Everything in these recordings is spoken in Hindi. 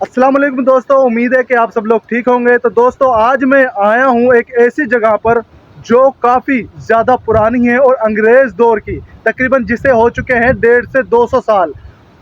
अस्सलाम वालेकुम दोस्तों, उम्मीद है कि आप सब लोग ठीक होंगे। तो दोस्तों आज मैं आया हूँ एक ऐसी जगह पर जो काफ़ी ज़्यादा पुरानी है और अंग्रेज़ दौर की, तकरीबन जिसे हो चुके हैं 150 से 200 साल।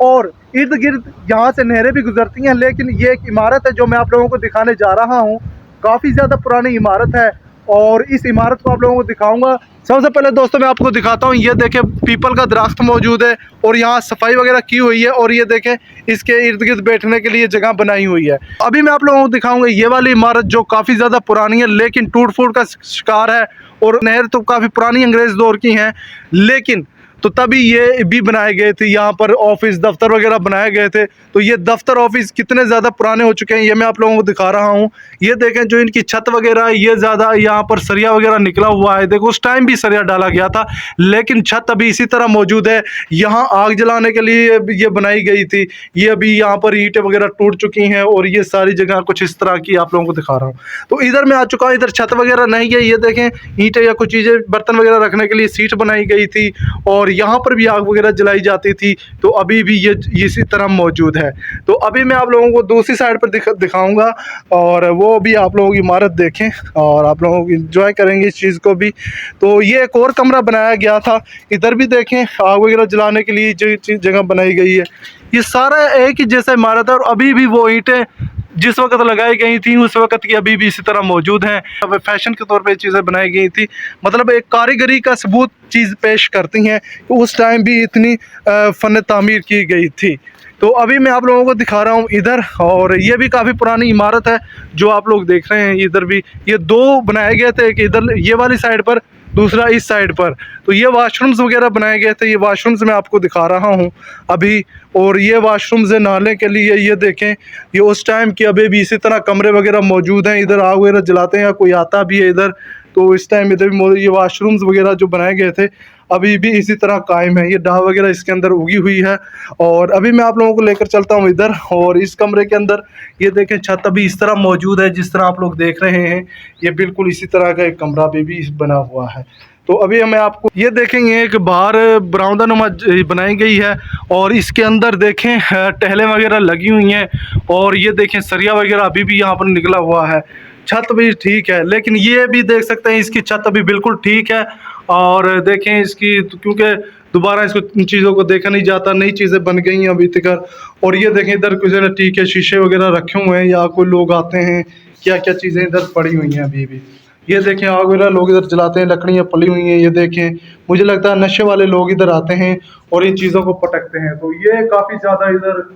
और इर्द गिर्द यहाँ से नहरें भी गुजरती हैं, लेकिन ये एक इमारत है जो मैं आप लोगों को दिखाने जा रहा हूँ। काफ़ी ज़्यादा पुरानी इमारत है और इस इमारत को आप लोगों को दिखाऊंगा। सबसे पहले दोस्तों मैं आपको दिखाता हूँ, ये देखें पीपल का दरख्त मौजूद है और यहाँ सफाई वगैरह की हुई है। और ये देखें इसके इर्द गिर्द बैठने के लिए जगह बनाई हुई है। अभी मैं आप लोगों को दिखाऊंगा ये वाली इमारत जो काफ़ी ज़्यादा पुरानी है लेकिन टूट फूट का शिकार है। और नहर तो काफ़ी पुरानी अंग्रेज़ दौर की हैं, लेकिन तो तभी ये भी बनाए गए थे, यहाँ पर ऑफिस दफ्तर वगैरह बनाए गए थे। तो ये दफ्तर ऑफिस कितने ज़्यादा पुराने हो चुके हैं ये मैं आप लोगों को दिखा रहा हूँ। ये देखें जो इनकी छत वगैरह है, ये ज़्यादा यहाँ पर सरिया वगैरह निकला हुआ है। देखो उस टाइम भी सरिया डाला गया था, लेकिन छत अभी इसी तरह मौजूद है। यहाँ आग जलाने के लिए ये बनाई गई थी। ये अभी यहाँ पर ईंटें वगैरह टूट चुकी हैं और ये सारी जगह कुछ इस तरह की आप लोगों को दिखा रहा हूँ। तो इधर मैं आ चुका हूँ, इधर छत वगैरह नहीं है। ये देखें ईंटें या कुछ चीज़ें बर्तन वगैरह रखने के लिए सीट बनाई गई थी और यहाँ पर भी आग वगैरह जलाई जाती थी। तो अभी भी ये इसी तरह मौजूद है। तो अभी मैं आप लोगों को दूसरी साइड पर दिखाऊंगा और वो भी आप लोगों की इमारत देखें और आप लोगों को एंजॉय करेंगे इस चीज़ को भी। तो ये एक और कमरा बनाया गया था, इधर भी देखें आग वगैरह जलाने के लिए जो जगह बनाई गई है। ये सारा एक ही जैसा इमारत है और अभी भी वो ईंटें जिस वक्त लगाई गई थी उस वक्त की अभी भी इसी तरह मौजूद हैं। अब फैशन के तौर पे चीज़ें बनाई गई थी, मतलब एक कारीगरी का सबूत चीज़ पेश करती हैं कि उस टाइम भी इतनी फ़न तामीर की गई थी। तो अभी मैं आप लोगों को दिखा रहा हूँ इधर, और ये भी काफ़ी पुरानी इमारत है जो आप लोग देख रहे हैं। इधर भी ये दो बनाए गए थे, एक इधर ये वाली साइड पर, दूसरा इस साइड पर। तो ये वाशरूम्स वगैरह बनाए गए थे, ये वाशरूम्स मैं आपको दिखा रहा हूँ अभी। और ये वाशरूम्स है नहाने के लिए। ये देखें ये उस टाइम के अभी भी इसी तरह कमरे वगैरह मौजूद हैं। इधर आग वगैरह जलाते हैं या कोई आता भी है इधर, तो इस टाइम इधर भी ये वाशरूम्स वगैरह जो बनाए गए थे अभी भी इसी तरह कायम है। ये डाह वगैरह इसके अंदर उगी हुई है। और अभी मैं आप लोगों को लेकर चलता हूँ इधर, और इस कमरे के अंदर ये देखें छत अभी इस तरह मौजूद है जिस तरह आप लोग देख रहे हैं। ये बिल्कुल इसी तरह का एक कमरा भी बना हुआ है। तो अभी हमें आपको ये देखेंगे एक बाहर बरामदा नुमा बनाई गई है और इसके अंदर देखें टहलें वगैरह लगी हुई हैं। और ये देखें सरिया वगैरह अभी भी यहाँ पर निकला हुआ है। छत भी ठीक है, लेकिन ये भी देख सकते हैं इसकी छत अभी बिल्कुल ठीक है। और देखें इसकी, क्योंकि दोबारा इसको इन चीज़ों को देखा नहीं जाता, नई चीज़ें बन गई हैं अभी तक। और ये देखें इधर किसी ने ठीक है शीशे वगैरह रखे हुए हैं या कोई लोग आते हैं, क्या क्या चीज़ें इधर पड़ी हुई हैं अभी भी। ये देखें आग वगैरह लोग इधर जलाते हैं, लकड़ियाँ पड़ी हुई हैं। ये देखें मुझे लगता है नशे वाले लोग इधर आते हैं और इन चीज़ों को पटकते हैं। तो ये काफ़ी ज़्यादा इधर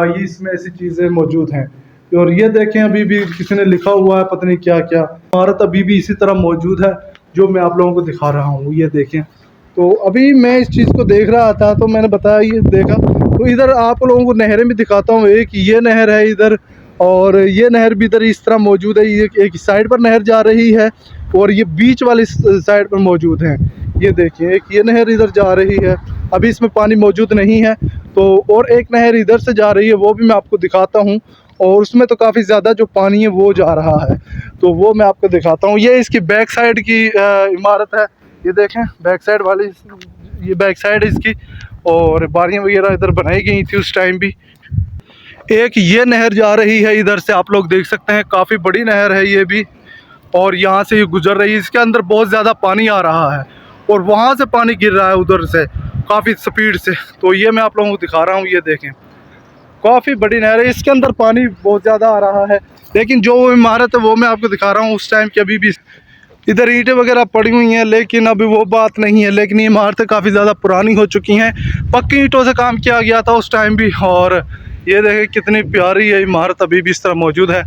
ये इसमें ऐसी चीज़ें मौजूद हैं। और ये देखें अभी भी किसी ने लिखा हुआ है पता नहीं क्या क्या। इमारत अभी भी इसी तरह मौजूद है जो मैं आप लोगों को दिखा रहा हूँ। ये देखें, तो अभी मैं इस चीज़ को देख रहा था तो मैंने बताया ये देखा। तो इधर आप लोगों को नहरें भी दिखाता हूँ। एक ये नहर है इधर और ये नहर भी इधर इस तरह मौजूद है। ये एक साइड पर नहर जा रही है और ये बीच वाली साइड पर मौजूद है। ये देखिए एक ये नहर इधर जा रही है, अभी इसमें पानी मौजूद नहीं है। तो और एक नहर इधर से जा रही है, वो भी मैं आपको दिखाता हूँ। और उसमें तो काफ़ी ज़्यादा जो पानी है वो जा रहा है, तो वो मैं आपको दिखाता हूँ। ये इसकी बैक साइड की इमारत है। ये देखें बैक साइड वाली, ये बैक साइड है इसकी। और बारियाँ वगैरह इधर बनाई गई थी उस टाइम भी। एक ये नहर जा रही है इधर से, आप लोग देख सकते हैं काफ़ी बड़ी नहर है ये भी। और यहाँ से ये गुजर रही है, इसके अंदर बहुत ज़्यादा पानी आ रहा है और वहाँ से पानी गिर रहा है उधर से काफ़ी स्पीड से। तो ये मैं आप लोगों को दिखा रहा हूँ। ये देखें काफ़ी बड़ी नहर है, इसके अंदर पानी बहुत ज़्यादा आ रहा है। लेकिन जो इमारत है वो मैं आपको दिखा रहा हूँ उस टाइम की। अभी भी इधर ईंटें वगैरह पड़ी हुई हैं, लेकिन अभी वो बात नहीं है। लेकिन ये इमारतें काफ़ी ज़्यादा पुरानी हो चुकी हैं, पक्की ईंटों से काम किया गया था उस टाइम भी। और ये देखें कितनी प्यारी है इमारत, अभी भी इस तरह मौजूद है।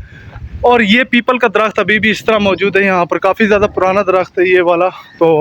और ये पीपल का दरख्त अभी भी इस तरह मौजूद है यहाँ पर, काफ़ी ज़्यादा पुराना दरख्त है ये वाला। तो